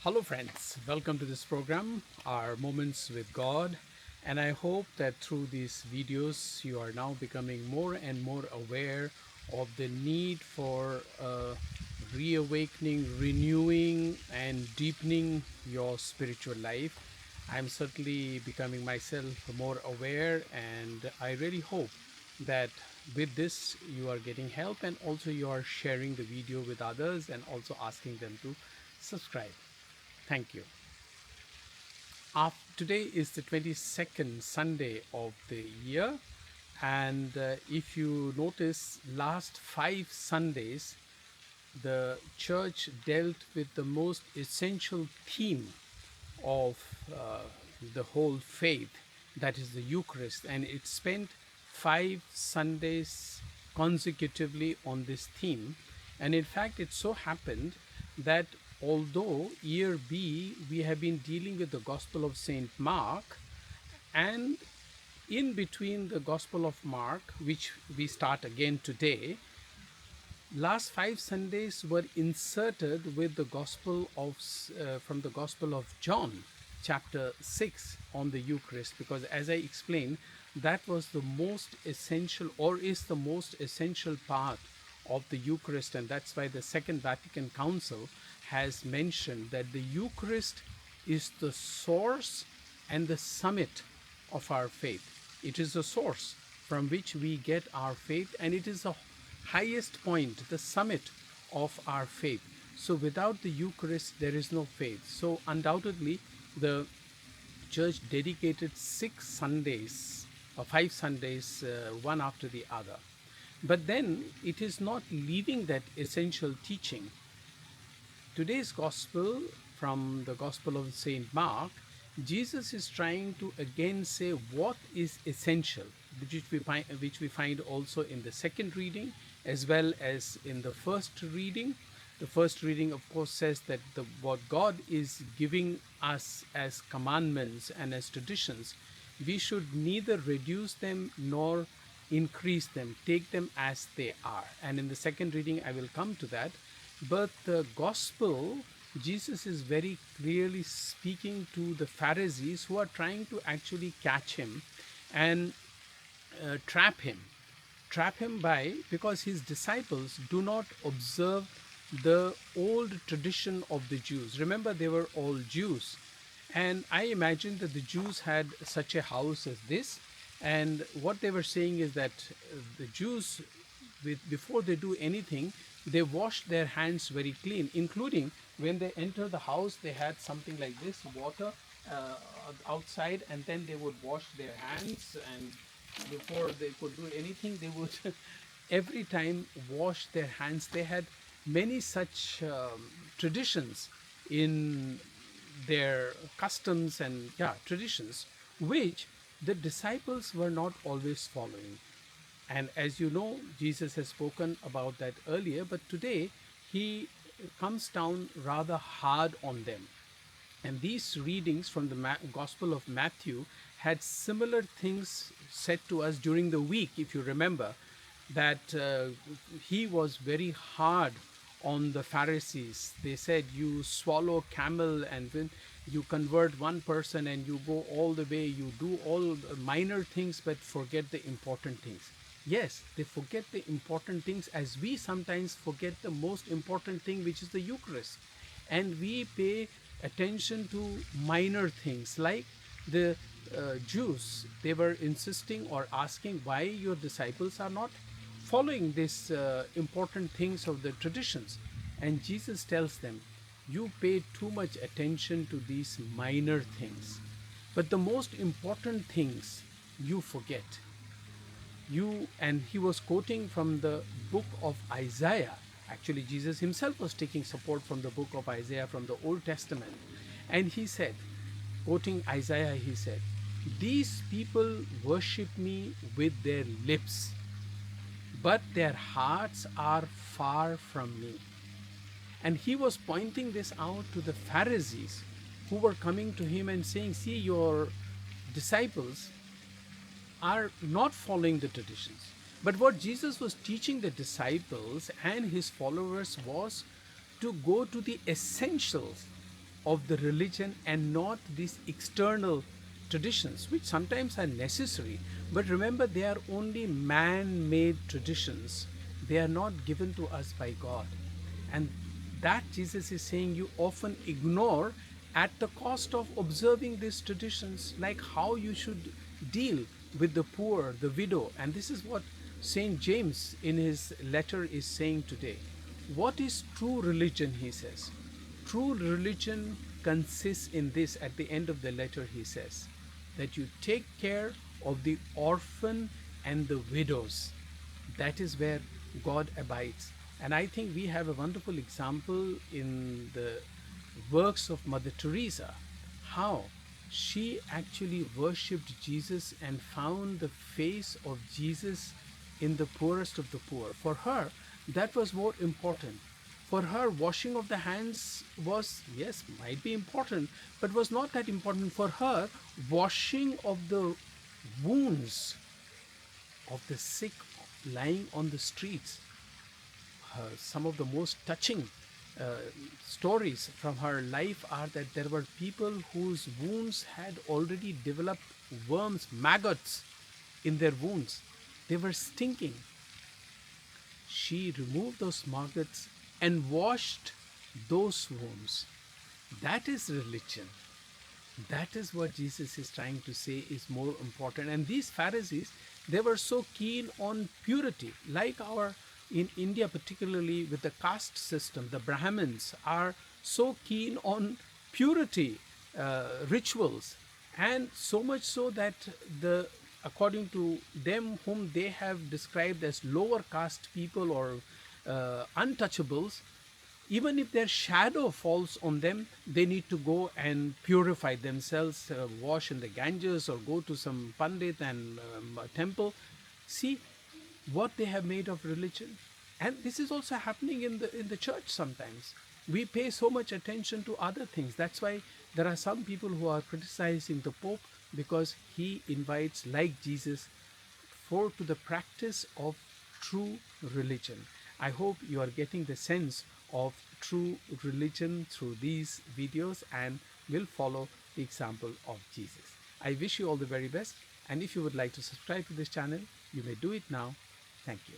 Hello, friends. Welcome to this program, our Moments with God. And I hope that through these videos, you are now becoming more and more aware of the need for reawakening, renewing, and deepening your spiritual life. I'm certainly becoming myself more aware, and I really hope that with this you are getting help and also you are sharing the video with others and also asking them to subscribe. Thank you. Today is the 22nd Sunday of the year, and if you notice, last 5 Sundays, the church dealt with the most essential theme of the whole faith, that is the Eucharist, and it spent 5 Sundays consecutively on this theme. And in fact, it so happened that although year B we have been dealing with the Gospel of Saint Mark, and in between the Gospel of Mark, which we start again today, last 5 Sundays were inserted with the Gospel of from the Gospel of John, chapter 6, on the Eucharist, because as I explained, that was the most essential, or is the most essential part of the Eucharist, and that's why the Second Vatican Council has mentioned that the Eucharist is the source and the summit of our faith. It is the source from which we get our faith, and it is the highest point, the summit of our faith. So without the Eucharist, there is no faith. So undoubtedly, the church dedicated 6 Sundays, or 5 Sundays, one after the other. But then it is not leaving that essential teaching. Today's gospel, from the Gospel of Saint Mark, Jesus is trying to again say what is essential, which we find also in the second reading as well as in the first reading. The first reading, of course, says that what God is giving us as commandments and as traditions, we should neither reduce them nor increase them, take them as they are. And in the second reading, I will come to that. But the gospel, Jesus is very clearly speaking to the Pharisees who are trying to actually catch him and trap him. Trap him because his disciples do not observe the old tradition of the Jews. Remember, they were all Jews. And I imagine that the Jews had such a house as this. And what they were saying is that the Jews, before they do anything, they wash their hands very clean, including when they enter the house, they had something like this, water outside, and then they would wash their hands, and before they could do anything, they would every time wash their hands. They had many such traditions in their customs and traditions, which the disciples were not always following. And as you know, Jesus has spoken about that earlier, but today he comes down rather hard on them. And these readings from the Gospel of Matthew had similar things said to us during the week, if you remember, that he was very hard on the Pharisees. They said, you swallow camel, and when you convert one person and you go all the way, you do all the minor things but forget the important things. Yes, they forget the important things, as we sometimes forget the most important thing, which is the Eucharist. And we pay attention to minor things, like the Jews. They were insisting or asking why your disciples are not following these important things of the traditions. And Jesus tells them, you pay too much attention to these minor things, but the most important things you forget. And he was quoting from the book of Isaiah. Actually, Jesus himself was taking support from the book of Isaiah from the Old Testament. And he said, quoting Isaiah, he said, these people worship me with their lips, but their hearts are far from me. And he was pointing this out to the Pharisees who were coming to him and saying, see, your disciples are not following the traditions. But what Jesus was teaching the disciples and his followers was to go to the essentials of the religion and not these external traditions, which sometimes are necessary. But remember, they are only man made traditions, they are not given to us by God. And that Jesus is saying you often ignore at the cost of observing these traditions, like how you should deal with the poor, the widow. And this is what Saint James in his letter is saying today. What is true religion, he says? True religion consists in this. At the end of the letter, he says that you take care of the orphan and the widows. That is where God abides. And I think we have a wonderful example in the works of Mother Teresa, how she actually worshipped Jesus and found the face of Jesus in the poorest of the poor. For her, that was more important. For her, washing of the hands was, yes, might be important, but was not that important. For her, washing of the wounds of the sick lying on the streets, some of the most touching uh, stories from her life are that there were people whose wounds had already developed worms, maggots in their wounds. They were stinking. She removed those maggots and washed those wounds. That is religion. That is what Jesus is trying to say is more important. And these Pharisees, they were so keen on purity, like our in India, particularly with the caste system, the Brahmins are so keen on purity rituals, and so much so that the according to them, whom they have described as lower caste people or untouchables, even if their shadow falls on them, they need to go and purify themselves, wash in the Ganges or go to some Pandit and temple. See what they have made of religion. And this is also happening in the church sometimes. We pay so much attention to other things. That's why there are some people who are criticizing the Pope because he invites, like Jesus, for to the practice of true religion. I hope you are getting the sense of true religion through these videos and will follow the example of Jesus. I wish you all the very best, and if you would like to subscribe to this channel, you may do it now. Thank you.